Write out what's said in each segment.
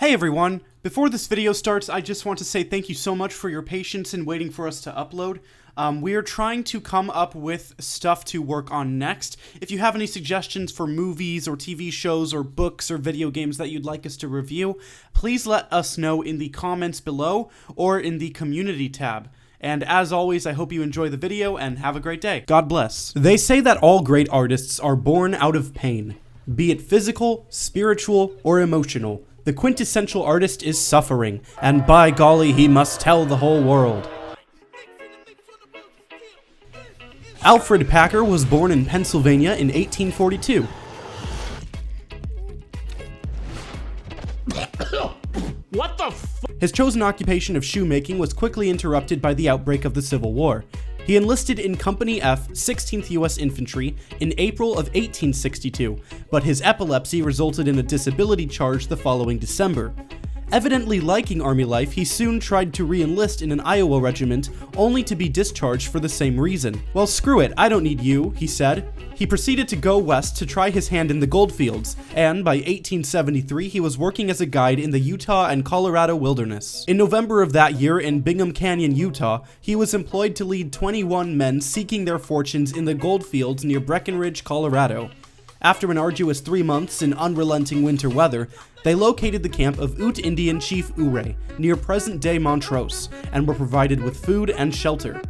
Hey everyone! Before this video starts, I just want to say thank you so much for your patience in waiting for us to upload. We are trying to come up with stuff to work on next. If you have any suggestions for movies or TV shows or books or video games that you'd like us to review, please let us know in the comments below or in the community tab. And as always, I hope you enjoy the video and have a great day. God bless. They say that all great artists are born out of pain, be it physical, spiritual, or emotional. The quintessential artist is suffering, and by golly, he must tell the whole world. Alfred Packer was born in Pennsylvania in 1842. What the f? His chosen occupation of shoemaking was quickly interrupted by the outbreak of the Civil War. He enlisted in Company F, 16th U.S. Infantry in April of 1862, but his epilepsy resulted in a disability charge the following December. Evidently liking army life, he soon tried to re-enlist in an Iowa regiment, only to be discharged for the same reason. "Well, screw it, I don't need you," he said. He proceeded to go west to try his hand in the goldfields, and by 1873 he was working as a guide in the Utah and Colorado wilderness. In November of that year in Bingham Canyon, Utah, he was employed to lead 21 men seeking their fortunes in the goldfields near Breckenridge, Colorado. After an arduous 3 months in unrelenting winter weather, they located the camp of Ute Indian Chief Ouray near present-day Montrose, and were provided with food and shelter.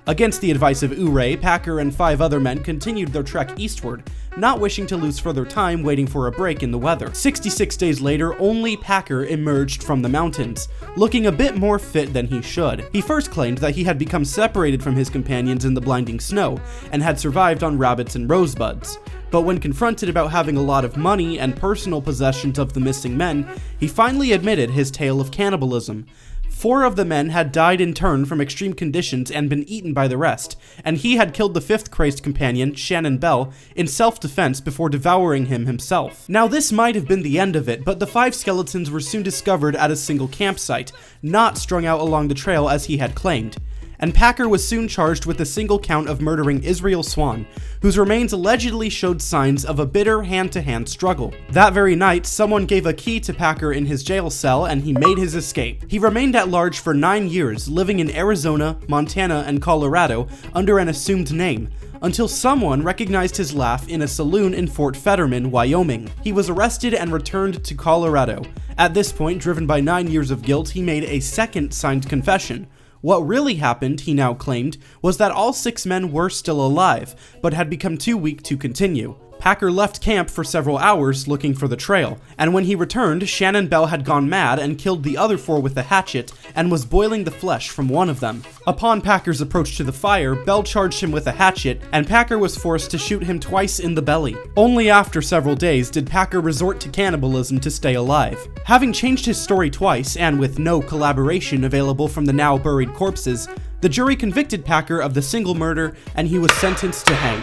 Against the advice of Ouray, Packer and 5 other men continued their trek eastward, not wishing to lose further time waiting for a break in the weather. 66 days later, only Packer emerged from the mountains, looking a bit more fit than he should. He first claimed that he had become separated from his companions in the blinding snow, and had survived on rabbits and rosebuds. But when confronted about having a lot of money and personal possessions of the missing men, he finally admitted his tale of cannibalism. 4 of the men had died in turn from extreme conditions and been eaten by the rest, and he had killed the 5th crazed companion, Shannon Bell, in self-defense before devouring him himself. Now this might have been the end of it, but the 5 skeletons were soon discovered at a single campsite, not strung out along the trail as he had claimed. And Packer was soon charged with a single count of murdering Israel Swan, whose remains allegedly showed signs of a bitter hand-to-hand struggle. That very night, someone gave a key to Packer in his jail cell and he made his escape. He remained at large for 9 years, living in Arizona, Montana, and Colorado under an assumed name, until someone recognized his laugh in a saloon in Fort Fetterman, Wyoming. He was arrested and returned to Colorado. At this point, driven by 9 years of guilt, he made a second signed confession. What really happened, he now claimed, was that all 6 men were still alive, but had become too weak to continue. Packer left camp for several hours looking for the trail, and when he returned, Shannon Bell had gone mad and killed the other 4 with a hatchet, and was boiling the flesh from one of them. Upon Packer's approach to the fire, Bell charged him with a hatchet, and Packer was forced to shoot him twice in the belly. Only after several days did Packer resort to cannibalism to stay alive. Having changed his story twice, and with no collaboration available from the now buried corpses, the jury convicted Packer of the single murder, and he was sentenced to hang.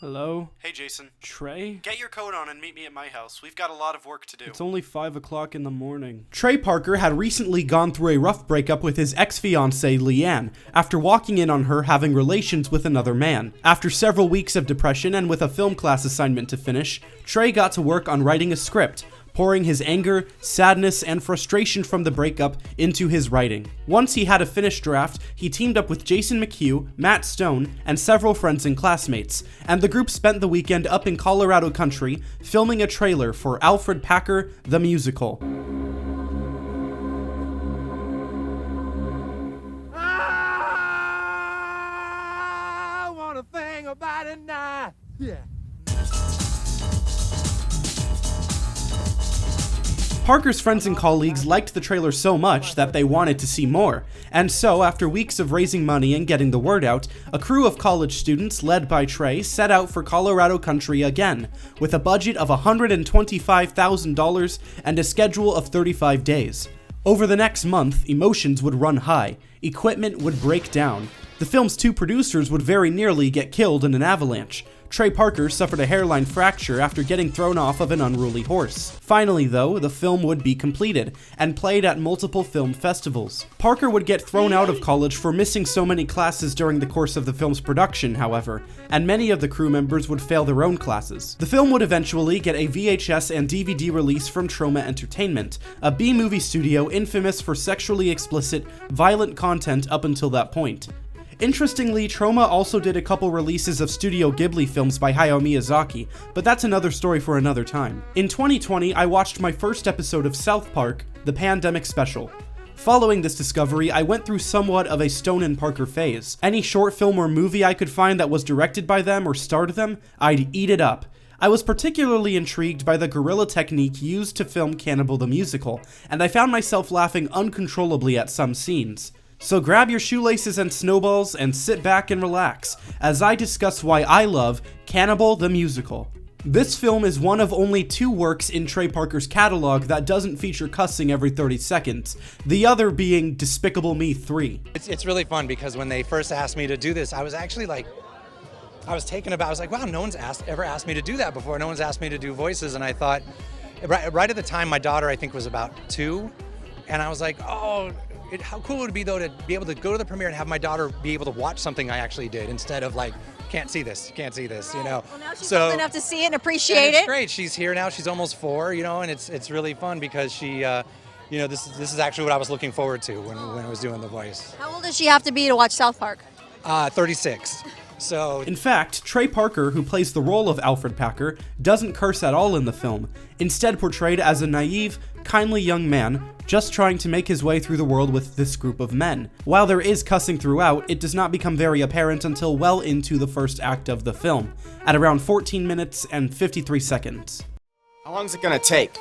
Hello? Hey Jason. Trey? Get your coat on and meet me at my house. We've got a lot of work to do. It's only 5 o'clock in the morning. Trey Parker had recently gone through a rough breakup with his ex-fiancée Leanne, after walking in on her having relations with another man. After several weeks of depression and with a film class assignment to finish, Trey got to work on writing a script, pouring his anger, sadness, and frustration from the breakup into his writing. Once he had a finished draft, he teamed up with Jason McHugh, Matt Stone, and several friends and classmates, and the group spent the weekend up in Colorado country filming a trailer for Alferd Packer, the musical. I want a thing about it now. Yeah. Parker's friends and colleagues liked the trailer so much that they wanted to see more, and so after weeks of raising money and getting the word out, a crew of college students led by Trey set out for Colorado country again, with a budget of $125,000 and a schedule of 35 days. Over the next month, emotions would run high, equipment would break down. The film's 2 producers would very nearly get killed in an avalanche. Trey Parker suffered a hairline fracture after getting thrown off of an unruly horse. Finally, though, the film would be completed, and played at multiple film festivals. Parker would get thrown out of college for missing so many classes during the course of the film's production, however, and many of the crew members would fail their own classes. The film would eventually get a VHS and DVD release from Troma Entertainment, a B-movie studio infamous for sexually explicit, violent content up until that point. Interestingly, Troma also did a couple releases of Studio Ghibli films by Hayao Miyazaki, but that's another story for another time. In 2020, I watched my first episode of South Park, the Pandemic Special. Following this discovery, I went through somewhat of a Stone and Parker phase. Any short film or movie I could find that was directed by them or starred them, I'd eat it up. I was particularly intrigued by the guerrilla technique used to film Cannibal the Musical, and I found myself laughing uncontrollably at some scenes. So grab your shoelaces and snowballs and sit back and relax, as I discuss why I love Cannibal the Musical. This film is one of only 2 works in Trey Parker's catalog that doesn't feature cussing every 30 seconds, the other being Despicable Me 3. It's really fun because when they first asked me to do this, I was actually like, I was taken aback. I was like, wow, no one's ever asked me to do that before. No one's asked me to do voices. And I thought, right at the time, my daughter, I think, was about 2. And I was like, oh, how cool would it be, though, to be able to go to the premiere and have my daughter be able to watch something I actually did instead of like, can't see this, you know. Well, now she's old enough to see it and appreciate it's great. She's here now. She's almost 4, you know, and it's really fun because she, you know, this is actually what I was looking forward to when I was doing the voice. How old does she have to be to watch South Park? 36. So, in fact, Trey Parker, who plays the role of Alferd Packer, doesn't curse at all in the film, instead portrayed as a naive, kindly young man, just trying to make his way through the world with this group of men. While there is cussing throughout, it does not become very apparent until well into the first act of the film, at around 14 minutes and 53 seconds. How long's it gonna take?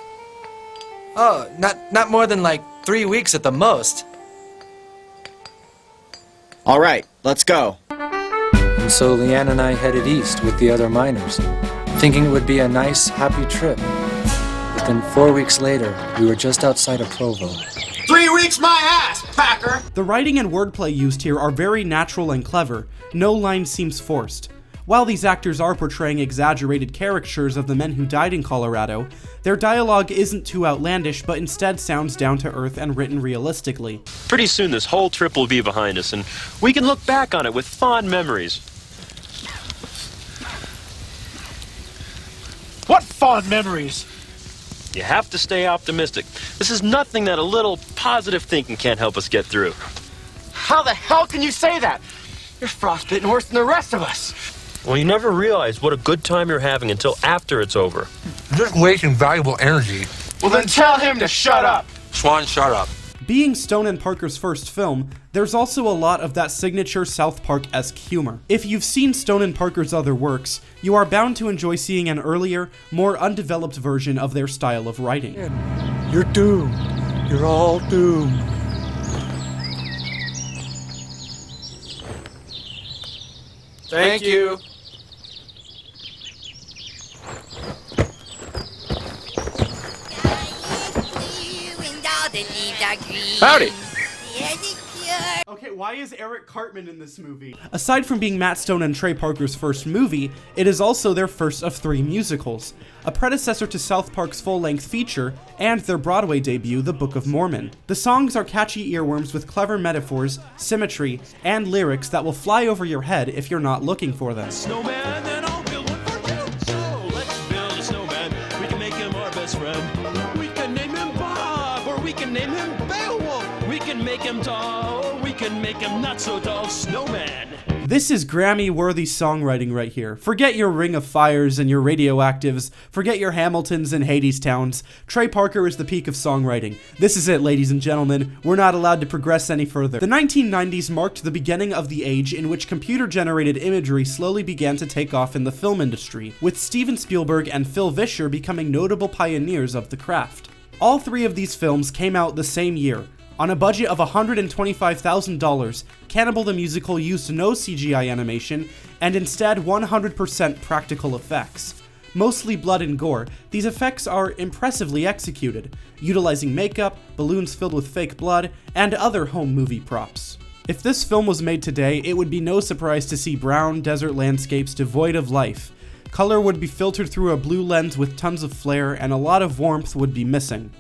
Oh, not more than like 3 weeks at the most. All right, let's go. And so Leanne and I headed east with the other miners, thinking it would be a nice, happy trip. But then 4 weeks later, we were just outside of Provo. 3 weeks my ass, Packer! The writing and wordplay used here are very natural and clever. No line seems forced. While these actors are portraying exaggerated caricatures of the men who died in Colorado, their dialogue isn't too outlandish, but instead sounds down to earth and written realistically. Pretty soon this whole trip will be behind us, and we can look back on it with fond memories. What fond memories? You have to stay optimistic. This is nothing that a little positive thinking can't help us get through. How the hell can you say that? You're frostbitten worse than the rest of us. Well, you never realize what a good time you're having until after it's over. Just wasting valuable energy. Well, then tell him to shut up. Swan, shut up. Being Stone and Parker's first film, there's also a lot of that signature South Park-esque humor. If you've seen Stone and Parker's other works, you are bound to enjoy seeing an earlier, more undeveloped version of their style of writing. You're doomed. You're all doomed. Thank you. Howdy. Okay, why is Eric Cartman in this movie? Aside from being Matt Stone and Trey Parker's first movie, it is also their first of 3 musicals, a predecessor to South Park's full-length feature, and their Broadway debut, The Book of Mormon. The songs are catchy earworms with clever metaphors, symmetry, and lyrics that will fly over your head if you're not looking for them. Snowman, then I'll build one for you. So let's build a snowman. We can make him our best friend. We can name him Bob, or we can name him Beowulf. We can make him tall, or we can make him not so tall. Snowman. This is Grammy-worthy songwriting right here. Forget your Ring of Fires and your Radioactives. Forget your Hamiltons and Hadestowns. Trey Parker is the peak of songwriting. This is it, ladies and gentlemen. We're not allowed to progress any further. The 1990s marked the beginning of the age in which computer-generated imagery slowly began to take off in the film industry, with Steven Spielberg and Phil Vischer becoming notable pioneers of the craft. All 3 of these films came out the same year. On a budget of $125,000, Cannibal the Musical used no CGI animation, and instead 100% practical effects. Mostly blood and gore, these effects are impressively executed, utilizing makeup, balloons filled with fake blood, and other home movie props. If this film was made today, it would be no surprise to see brown desert landscapes devoid of life, color would be filtered through a blue lens with tons of flare, and a lot of warmth would be missing.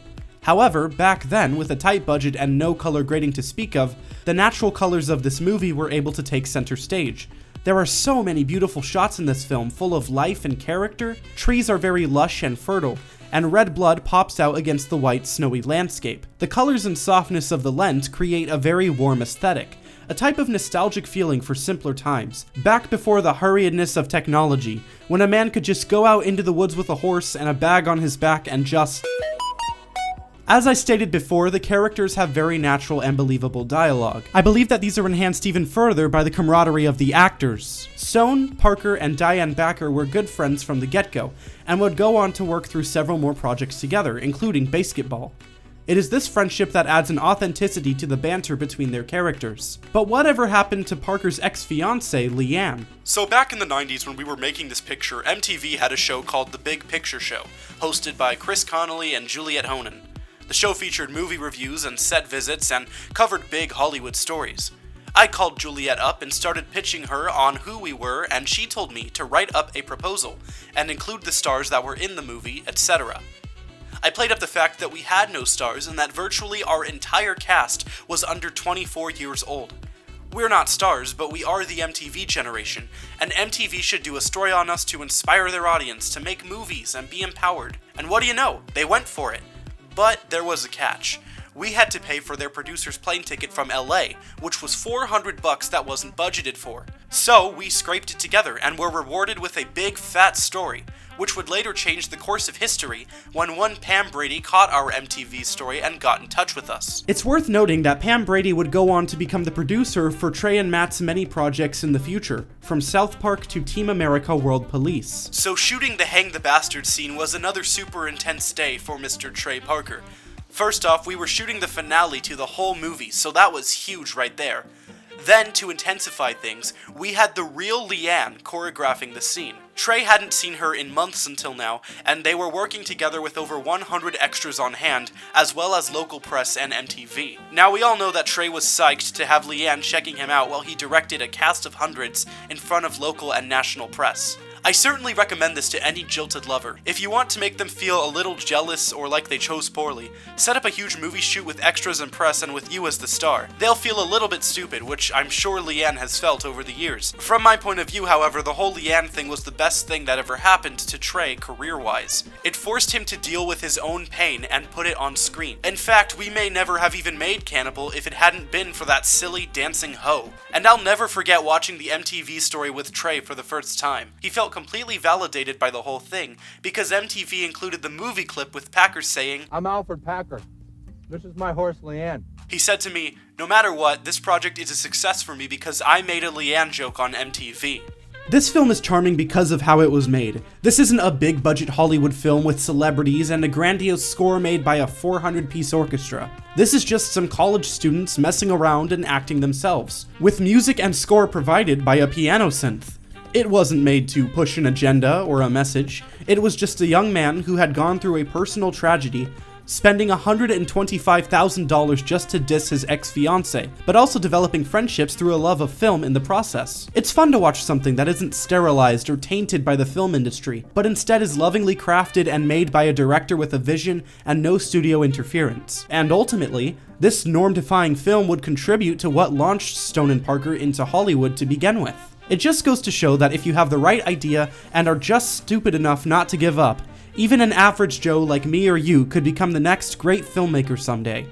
However, back then, with a tight budget and no color grading to speak of, the natural colors of this movie were able to take center stage. There are so many beautiful shots in this film, full of life and character. Trees are very lush and fertile, and red blood pops out against the white, snowy landscape. The colors and softness of the lens create a very warm aesthetic, a type of nostalgic feeling for simpler times, back before the hurriedness of technology, when a man could just go out into the woods with a horse and a bag on his back and just... As I stated before, the characters have very natural and believable dialogue. I believe that these are enhanced even further by the camaraderie of the actors. Stone, Parker, and Diane Backer were good friends from the get-go, and would go on to work through several more projects together, including Basketball. It is this friendship that adds an authenticity to the banter between their characters. But whatever happened to Parker's ex-fiancée, Leanne? So back in the 90s when we were making this picture, MTV had a show called The Big Picture Show, hosted by Chris Connolly and Juliette Honan. The show featured movie reviews and set visits and covered big Hollywood stories. I called Juliette up and started pitching her on who we were, and she told me to write up a proposal and include the stars that were in the movie, etc. I played up the fact that we had no stars and that virtually our entire cast was under 24 years old. We're not stars, but we are the MTV generation, and MTV should do a story on us to inspire their audience to make movies and be empowered. And what do you know? They went for it. But there was a catch. We had to pay for their producer's plane ticket from LA, which was $400 that wasn't budgeted for. So we scraped it together and were rewarded with a big fat story, which would later change the course of history when one Pam Brady caught our MTV story and got in touch with us. It's worth noting that Pam Brady would go on to become the producer for Trey and Matt's many projects in the future, from South Park to Team America World Police. So shooting the Hang the Bastard scene was another super intense day for Mr. Trey Parker. First off, we were shooting the finale to the whole movie, so that was huge right there. Then, to intensify things, we had the real Leanne choreographing the scene. Trey hadn't seen her in months until now, and they were working together with over 100 extras on hand, as well as local press and MTV. Now, we all know that Trey was psyched to have Leanne checking him out while he directed a cast of hundreds in front of local and national press. I certainly recommend this to any jilted lover. If you want to make them feel a little jealous or like they chose poorly, set up a huge movie shoot with extras and press and with you as the star. They'll feel a little bit stupid, which I'm sure Leanne has felt over the years. From my point of view, however, the whole Leanne thing was the best thing that ever happened to Trey career-wise. It forced him to deal with his own pain and put it on screen. In fact, we may never have even made Cannibal if it hadn't been for that silly dancing hoe. And I'll never forget watching the MTV story with Trey for the first time. He felt completely validated by the whole thing, because MTV included the movie clip with Packer saying, I'm Alferd Packer. This is my horse, Leanne. He said to me, no matter what, this project is a success for me because I made a Leanne joke on MTV. This film is charming because of how it was made. This isn't a big budget Hollywood film with celebrities and a grandiose score made by a 400-piece orchestra. This is just some college students messing around and acting themselves, with music and score provided by a piano synth. It wasn't made to push an agenda or a message. It was just a young man who had gone through a personal tragedy, spending $125,000 just to diss his ex-fiancée, but also developing friendships through a love of film in the process. It's fun to watch something that isn't sterilized or tainted by the film industry, but instead is lovingly crafted and made by a director with a vision and no studio interference. And ultimately, this norm-defying film would contribute to what launched Stone and Parker into Hollywood to begin with. It just goes to show that if you have the right idea and are just stupid enough not to give up, even an average Joe like me or you could become the next great filmmaker someday.